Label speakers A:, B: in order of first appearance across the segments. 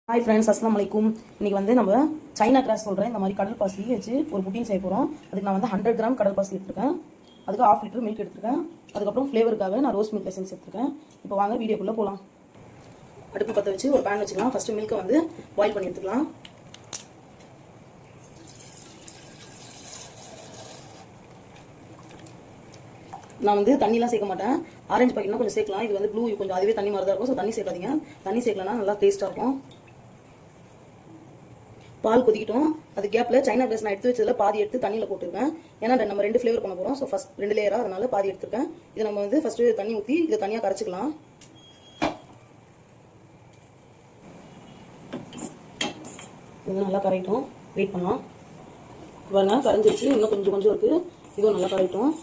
A: Hi friends, அஸ்லாம் வலைக்கும். இன்றைக்கி வந்து நம்ம சைனா கிராஸ் சொல்கிறேன் இந்த மாதிரி கடல் பாசி வச்சு ஒரு புட்டிங் செய்ய போகிறோம். அதுக்கு நான் வந்து 100 கிராம் கடல் பாசி எடுத்துருக்கேன். அதுக்கு 1/2 லிட்டர் மில்க் எடுத்துருக்கேன். அதுக்கப்புறம் ஃப்ளேவருக்காக நான் ரோஸ் மில்க் எசன்ஸ் எடுத்துருக்கேன். இப்போ வாங்க வீடியோக்குள்ளே போகலாம். அடுப்பு பற்ற வச்சு ஒரு பேன் வச்சுக்கலாம். ஃபஸ்ட்டு மில்க்கை வந்து பாயில் பண்ணி எடுத்துக்கலாம். நான் வந்து தண்ணிலாம் சேர்க்க மாட்டேன். ஆரஞ்சு பாக்கெட்னா கொஞ்சம் சேர்க்கலாம். இது வந்து ப்ளூ கொஞ்சம் அதுவே தண்ணி மாதிரி தான் இருக்கும். ஸோ தண்ணி சேர்க்காதீங்க. தண்ணி சேர்க்கலன்னா நல்லா டேஸ்ட்டாக இருக்கும். பால் கொதிக்கிட்டோம். அது கேப்பில் சைனா கிராஸ் நான் எடுத்து வச்சதில் பாதி எடுத்து தண்ணியில் போட்டுருக்கேன். ஏன்னா நம்ம 2 ஃப்ளேவர் பண்ண போகிறோம். ஸோ ஃபஸ்ட் 2 லேயராக அதனால பாதி எடுத்துருக்கேன். இதை நம்ம வந்து ஃபஸ்ட்டு தண்ணி ஊற்றி இதை தனியாக கரைச்சிக்கலாம். இது நல்லா கரையிட்டோம். வெயிட் பண்ணலாம். பாருங்க கரைஞ்சிருச்சு. இன்னும் கொஞ்சம் கொஞ்சம் இருக்குது. இதுவும் நல்லா கரையிட்டோம்.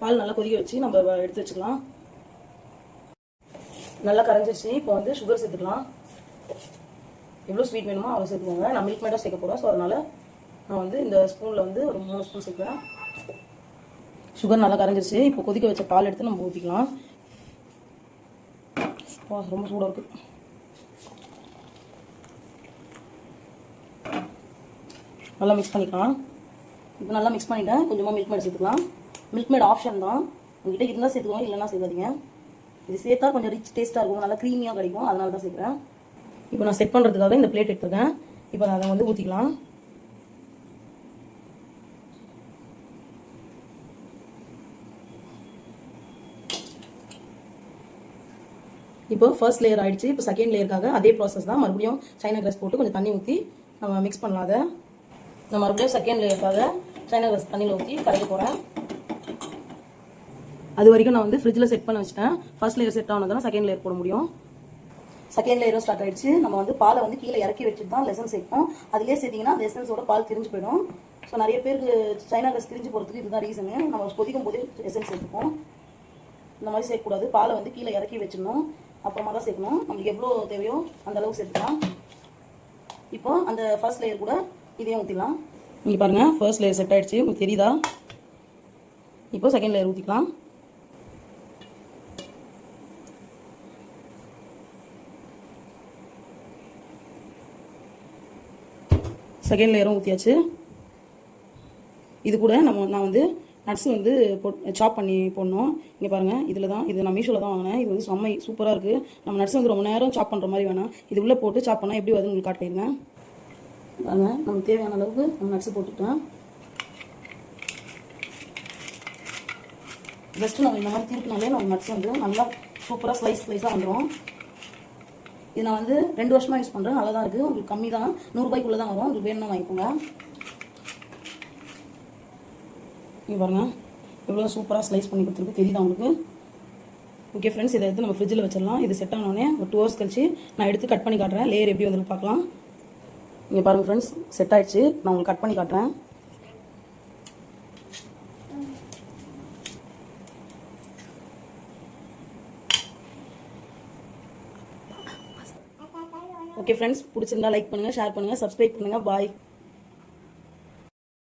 A: பால் நல்லா கொதிக்க வச்சு நம்ம எடுத்து வச்சுக்கலாம். நல்லா கரைஞ்சிருச்சு. இப்போ வந்து சுகர் சேர்த்துக்கலாம். எவ்வளோ ஸ்வீட் வேணுமோ அவ்வளோ சேர்த்துக்கோங்க. நான் மில்க் மேடாக சேர்க்க போகிறேன். ஸோ அதனால் நான் வந்து இந்த ஸ்பூனில் வந்து ஒரு 3 ஸ்பூன் சேர்க்குறேன். சுகர் நல்லா கரைஞ்சிருச்சு. இப்போ கொதிக்க வச்ச பால் எடுத்து நம்ம ஊற்றிக்கலாம். ரொம்ப சூடாக இருக்குது. நல்லா மிக்ஸ் பண்ணிக்கலாம். இப்போ நல்லா மிக்ஸ் பண்ணிவிட்டேன். கொஞ்சமாக மில்க் மேட் சேர்த்துக்கலாம். மில்க் மேட் ஆப்ஷன் தான். உங்கள்கிட்ட இருந்தால் சேர்த்துக்கோங்க, இல்லைன்னா சேர்க்காதீங்க. இது சேர்த்தா கொஞ்சம் ரிச் டேஸ்ட்டாக இருக்கும், நல்லா க்ரீமியாக கிடைக்கும். அதனால தான் சேர்க்குறேன். இப்போ நான் செட் பண்ணுறதுக்காக இந்த பிளேட் எடுத்துருக்கேன். இப்போ நான் அதை வந்து ஊற்றிக்கலாம். இப்போ ஃபர்ஸ்ட் லேயர் ஆகிடுச்சு. இப்போ செகண்ட் லேயருக்காக அதே ப்ராசஸ் தான். மறுபடியும் சைனா கிராஸ் போட்டு கொஞ்சம் தண்ணி ஊற்றி நம்ம மிக்ஸ் பண்ணலாம். அதை நான் மறுபடியும் செகண்ட் லேயருக்காக சைனா கிராஸ் தண்ணியில் ஊற்றி கரைக்க போகிறேன். அது வரைக்கும் நான் வந்து ஃப்ரிட்ஜில் செட் பண்ண வச்சுட்டேன். ஃபர்ஸ்ட் லேயர் செட் ஆனதுனா செகண்ட் லேயர் போட முடியும். செகண்ட் லேயரும் ஸ்டார்ட் ஆயிடுச்சு. நம்ம வந்து பாலை வந்து கீழே இறக்கி வச்சுட்டு தான் லெசன் சேர்ப்போம். அதிலே சேர்த்திங்கன்னா அந்த எசன்ஸோட பால் திரிஞ்சு போயிடும். ஸோ நிறைய பேருக்கு சைனா கிராஸ் திரிஞ்சு போகிறதுக்கு இதுதான் ரீசனு. நம்ம கொதிக்கும் போதே எசன்ஸ் சேர்த்துப்போம். இந்த மாதிரி சேர்க்கக்கூடாது. பாலை வந்து கீழே இறக்கி வச்சிடணும். அப்புறமா தான் சேர்க்கணும். நம்மளுக்கு எவ்வளோ தேவையோ அந்த அளவுக்கு சேர்த்துக்கலாம். இப்போ அந்த ஃபர்ஸ்ட் லேயர் கூட இதையும் ஊற்றிக்கலாம். இங்கே பாருங்கள், ஃபர்ஸ்ட் லேயர் செட் ஆகிடுச்சு. உங்களுக்கு தெரியுதா? இப்போ செகண்ட் லேயர் ஊற்றிக்கலாம். செகண்ட் லேயரும் ஊற்றியாச்சு. இது கூட நான் வந்து நட்ஸ் வந்து சாப் பண்ணி போடணும். இங்கே பாருங்கள், இதில் தான் இது நான் மீஷோவில் தான் வாங்கினேன். இது வந்து செம்ம சூப்பராக இருக்குது. நம்ம நட்ஸ் வந்து ரொம்ப நேரம் சாப் பண்ணுற மாதிரி வேணாம். இது உள்ளே போட்டு சாப் பண்ணால் எப்படி வருதுன்னு உங்களுக்கு காட்டிடுங்க. பாருங்கள், நமக்கு தேவையான அளவுக்கு நம்ம நட்ஸ் போட்டுட்டேன். ஜஸ்ட்டு நம்ம இந்த மாதிரி திருப்பினாலே நம்ம நட்ஸ் வந்து நல்லா சூப்பராக ஸ்லைஸாக வந்துடும். இது நான் வந்து 2 வருஷமாக யூஸ் பண்ணுறேன். நல்லா தான் இருக்குது. உங்களுக்கு கம்மி தான், 100 ரூபாய்க்குள்ளே தான் வரும். உங்களுக்கு வேணும்னா வாங்கிக்கோங்க. இங்கே பாருங்கள், எவ்வளோ சூப்பராக ஸ்லைஸ் பண்ணி கொடுத்துருக்கு. தெரியுதா உங்களுக்கு? ஓகே ஃப்ரெண்ட்ஸ், இதை எடுத்து நம்ம ஃப்ரிட்ஜில் வச்சிடலாம். இது செட் ஆனோடனே ஒரு 2 ஹவர்ஸ் கழிச்சு நான் எடுத்து கட் பண்ணி காட்டுறேன். லேயர் எப்படி வந்து பார்க்கலாம். இங்கே பாருங்கள் ஃப்ரெண்ட்ஸ், செட் ஆகிடுச்சு. நான் உங்களுக்கு கட் பண்ணி காட்டுறேன். ஓகே ஃப்ரெண்ட்ஸ், பிடிச்சிருந்தா லைக் பண்ணுங்கள், ஷேர் பண்ணுங்கள், சப்ஸ்கிரைப் பண்ணுங்கள். பாய்.